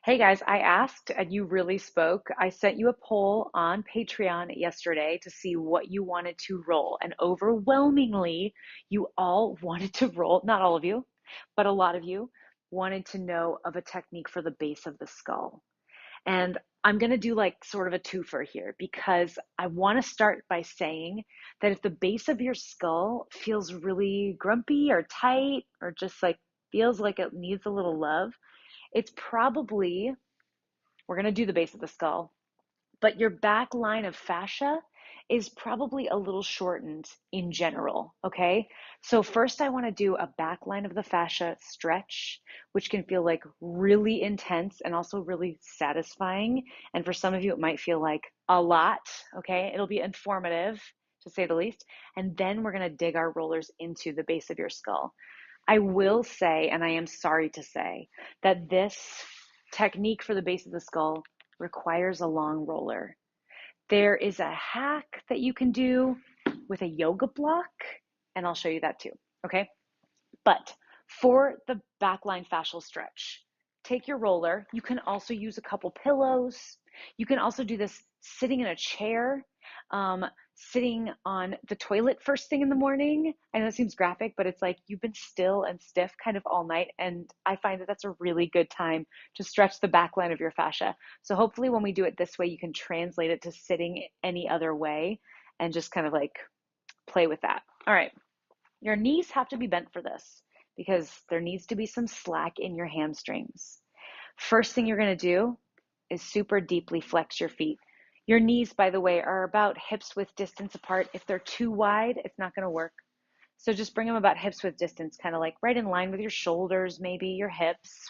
Hey guys, I asked and you really spoke. I sent you a poll on Patreon yesterday to see what you wanted to roll. And overwhelmingly, you all wanted to roll, not all of you, but a lot of you wanted to know of a technique for the base of the skull. And I'm going to do like sort of a twofer here because I want to start by saying that if the base of your skull feels really grumpy or tight or just like feels like it needs a little love, it's probably we're going to do the base of the skull, but your back line of fascia is probably a little shortened in general, okay? So first I want to do a back line of the fascia stretch, which can feel like really intense and also really satisfying. And for some of you, it might feel like a lot, okay? It'll be informative to say the least. And then we're going to dig our rollers into the base of your skull. I will say, and I am sorry to say, that this technique for the base of the skull requires a long roller. There is a hack that you can do with a yoga block, and I'll show you that too, okay? But for the backline fascial stretch, take your roller. You can also use a couple pillows. You can also do this sitting in a chair, sitting on the toilet first thing in the morning. I know it seems graphic, but it's like you've been still and stiff kind of all night. And I find that that's a really good time to stretch the back line of your fascia. So hopefully when we do it this way, you can translate it to sitting any other way and just kind of like play with that. All right. Your knees have to be bent for this because there needs to be some slack in your hamstrings. First thing you're going to do is super deeply flex your feet. Your knees, by the way, are about hips width distance apart. If they're too wide, it's not going to work. So just bring them about hips width distance, kind of like right in line with your shoulders, maybe your hips.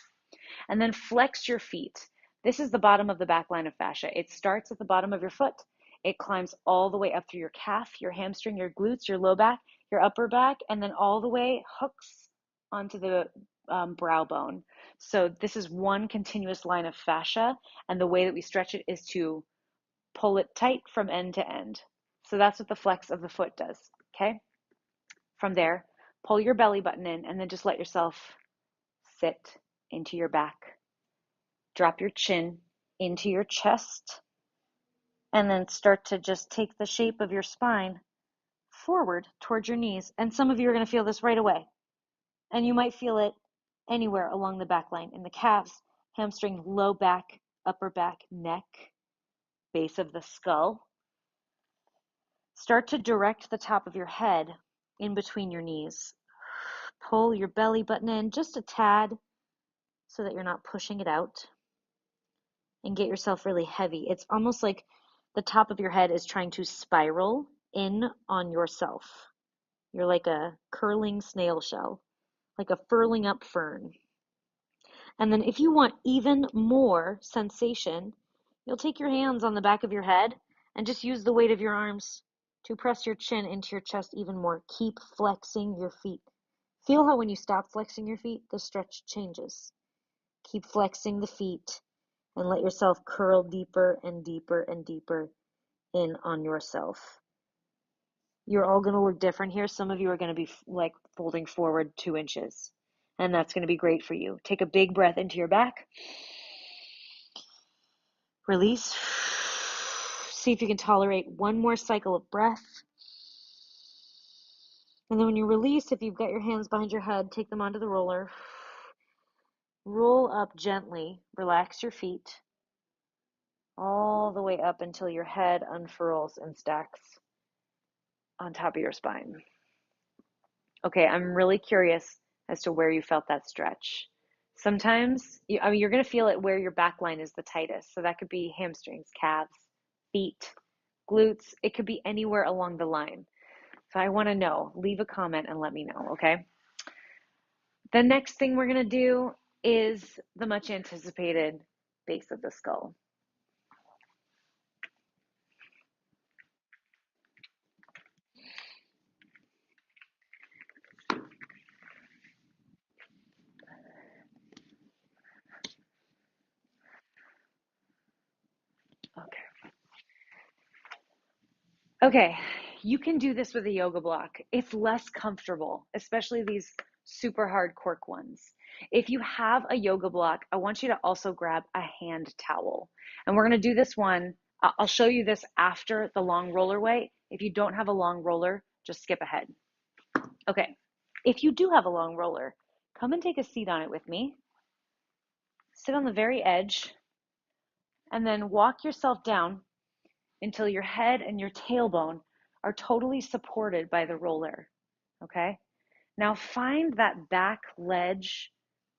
And then flex your feet. This is the bottom of the back line of fascia. It starts at the bottom of your foot. It climbs all the way up through your calf, your hamstring, your glutes, your low back, your upper back, and then all the way hooks onto the brow bone. So this is one continuous line of fascia, and the way that we stretch it is to pull it tight from end to end. So that's what the flex of the foot does, okay? From there, pull your belly button in and then just let yourself sit into your back. Drop your chin into your chest and then start to just take the shape of your spine forward towards your knees. And some of you are going to feel this right away. And you might feel it anywhere along the back line, in the calves, hamstring, low back, upper back, neck, base of the skull. Start to direct the top of your head in between your knees. Pull your belly button in just a tad so that you're not pushing it out. And get yourself really heavy. It's almost like the top of your head is trying to spiral in on yourself. You're like a curling snail shell, like a furling up fern. And then if you want even more sensation, you'll take your hands on the back of your head and just use the weight of your arms to press your chin into your chest even more. Keep flexing your feet. Feel how when you stop flexing your feet, the stretch changes. Keep flexing the feet and let yourself curl deeper and deeper and deeper in on yourself. You're all going to look different here. Some of you are going to be like folding forward 2 inches, and that's going to be great for you. Take a big breath into your back. Release. See if you can tolerate one more cycle of breath. And then when you release, if you've got your hands behind your head, take them onto the roller. Roll up gently. Relax your feet all the way up until your head unfurls and stacks on top of your spine. Okay, I'm really curious as to where you felt that stretch. Sometimes, you're going to feel it where your back line is the tightest. So that could be hamstrings, calves, feet, glutes. It could be anywhere along the line. So I want to know. Leave a comment and let me know, okay? The next thing we're going to do is the much anticipated base of the skull. Okay. Okay, you can do this with a yoga block. It's less comfortable, especially these super hard cork ones. If you have a yoga block, I want you to also grab a hand towel. And we're going to do this one. I'll show you this after the long roller way. If you don't have a long roller, just skip ahead. Okay. If you do have a long roller, come and take a seat on it with me. Sit on the very edge and then walk yourself down until your head and your tailbone are totally supported by the roller. Okay? Now find that back ledge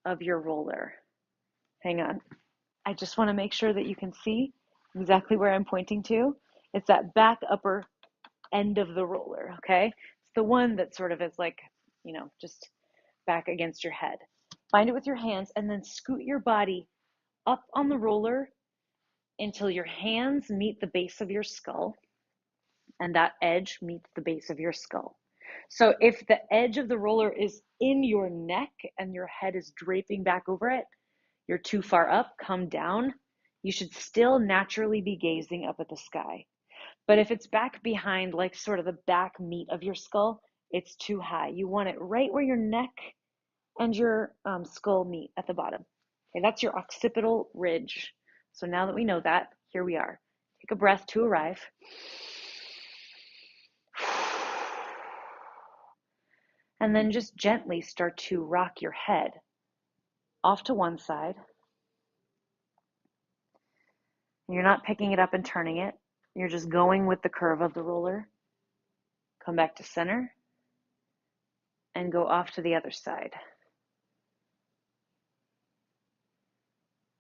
of your roller. Hang on. I just want to make sure that you can see exactly where I'm pointing to. It's that back upper end of the roller, okay? It's the one that sort of is like, just back against your head. Find it with your hands and then scoot your body up on the roller until your hands meet the base of your skull and that edge meets the base of your skull. So if the edge of the roller is in your neck and your head is draping back over it, you're too far up, come down. You should still naturally be gazing up at the sky. But if it's back behind, like sort of the back meat of your skull, it's too high. You want it right where your neck and your skull meet at the bottom. Okay, that's your occipital ridge. So now that we know that, here we are. Take a breath to arrive. And then just gently start to rock your head off to one side. You're not picking it up and turning it. You're just going with the curve of the roller. Come back to center and go off to the other side.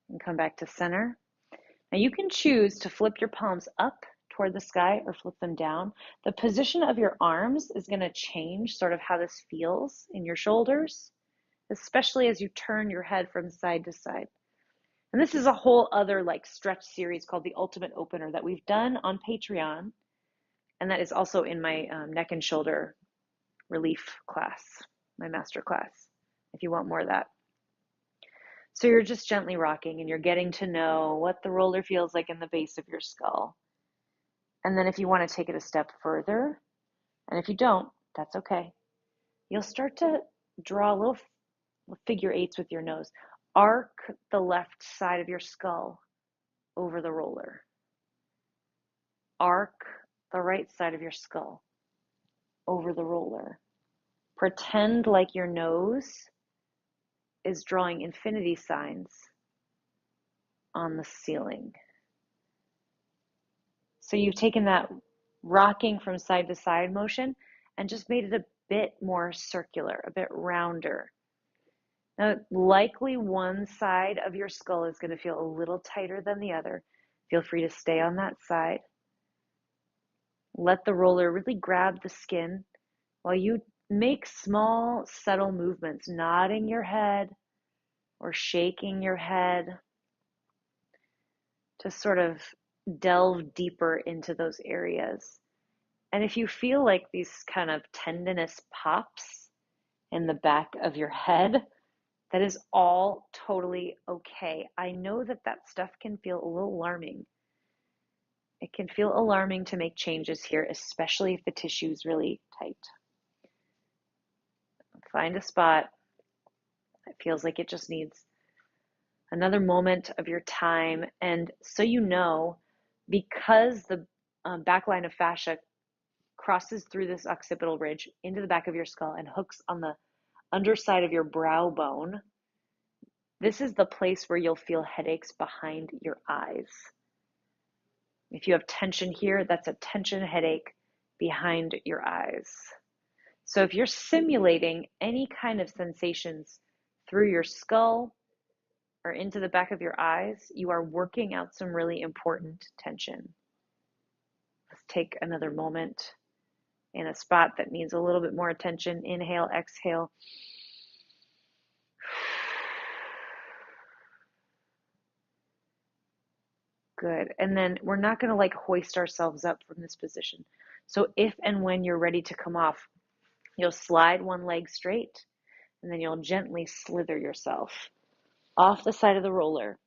And come back to center. Now you can choose to flip your palms up toward the sky or flip them down. The position of your arms is going to change sort of how this feels in your shoulders, especially as you turn your head from side to side. And this is a whole other like stretch series called the Ultimate Opener that we've done on Patreon. And that is also in my neck and shoulder relief class, my master class, if you want more of that. So you're just gently rocking and you're getting to know what the roller feels like in the base of your skull. And then if you want to take it a step further, and if you don't, that's okay. You'll start to draw little figure eights with your nose. Arc the left side of your skull over the roller. Arc the right side of your skull over the roller. Pretend like your nose is drawing infinity signs on the ceiling. So you've taken that rocking from side to side motion and just made it a bit more circular, a bit rounder. Now, likely one side of your skull is going to feel a little tighter than the other. Feel free to stay on that side. Let the roller really grab the skin while you make small, subtle movements, nodding your head or shaking your head to sort of delve deeper into those areas. And if you feel like these kind of tendinous pops in the back of your head, that is all totally okay. I know that that stuff can feel a little alarming. It can feel alarming to make changes here, especially if the tissue is really tight. Find a spot that feels like it just needs another moment of your time. And so you know, because the backline of fascia crosses through this occipital ridge into the back of your skull and hooks on the underside of your brow bone, this is the place where you'll feel headaches behind your eyes. If you have tension here, that's a tension headache behind your eyes. So if you're simulating any kind of sensations through your skull or into the back of your eyes, you are working out some really important tension. Let's take another moment in a spot that needs a little bit more attention. Inhale, exhale. Good. And then we're not going to like hoist ourselves up from this position. So if and when you're ready to come off, you'll slide one leg straight and then you'll gently slither yourself off the side of the roller.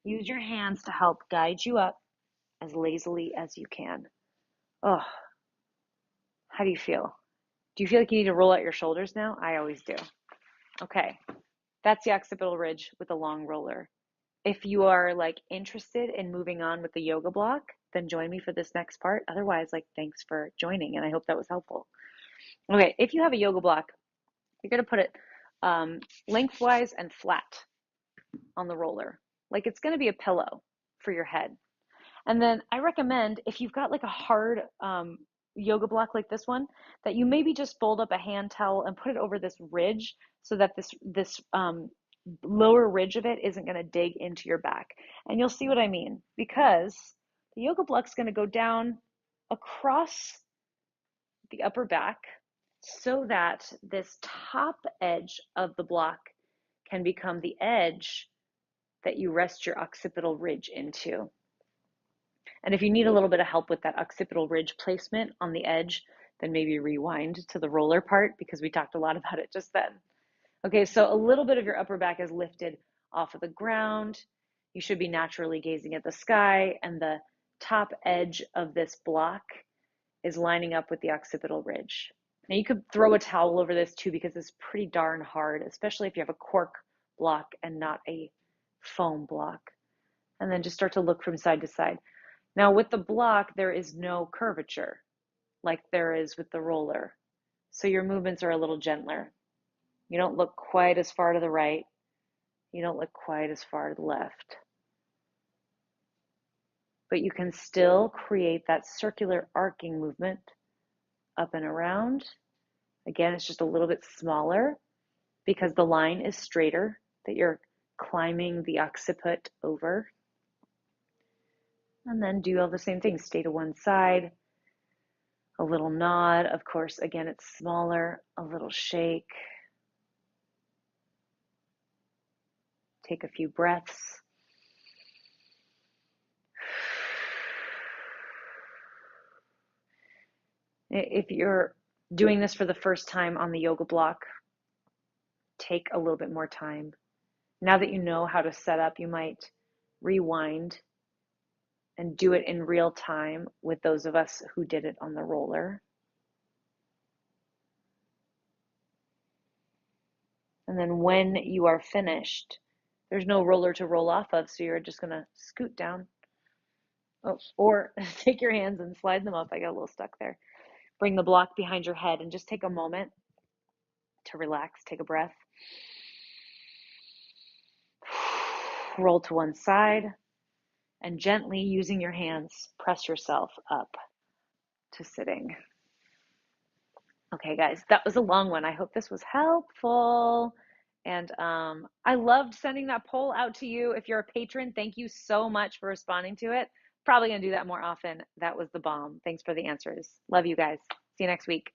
Use your hands to help guide you up as lazily as you can. Oh, how do you feel? Do you feel like you need to roll out your shoulders now? I always do. Okay, that's the occipital ridge with a long roller. If you are like interested in moving on with the yoga block, then join me for this next part. Otherwise, like, thanks for joining, and I hope that was helpful. Okay, if you have a yoga block, you're gonna put it lengthwise and flat on the roller. Like it's gonna be a pillow for your head. And then I recommend if you've got like a hard yoga block like this one, that you maybe just fold up a hand towel and put it over this ridge so that this lower ridge of it isn't going to dig into your back. And you'll see what I mean because the yoga block's going to go down across the upper back so that this top edge of the block can become the edge that you rest your occipital ridge into. And if you need a little bit of help with that occipital ridge placement on the edge, then maybe rewind to the roller part because we talked a lot about it just then. Okay, so a little bit of your upper back is lifted off of the ground. You should be naturally gazing at the sky, and the top edge of this block is lining up with the occipital ridge. Now you could throw a towel over this too because it's pretty darn hard, especially if you have a cork block and not a foam block. And then just start to look from side to side. Now with the block, there is no curvature like there is with the roller. So your movements are a little gentler. You don't look quite as far to the right. You don't look quite as far to the left. But you can still create that circular arcing movement up and around. Again, it's just a little bit smaller because the line is straighter that you're climbing the occiput over. And then do all the same things. Stay to one side, a little nod. Of course, again, it's smaller, a little shake. Take a few breaths. If you're doing this for the first time on the yoga block, take a little bit more time. Now that you know how to set up, you might rewind and do it in real time with those of us who did it on the roller. And then when you are finished, there's no roller to roll off of, so you're just going to scoot down. Oh, or take your hands and slide them up. I got a little stuck there. Bring the block behind your head and just take a moment to relax. Take a breath. Roll to one side and gently, using your hands, press yourself up to sitting. Okay, guys, that was a long one. I hope this was helpful. And I loved sending that poll out to you. If you're a patron, thank you so much for responding to it. Probably going to do that more often. That was the bomb. Thanks for the answers. Love you guys. See you next week.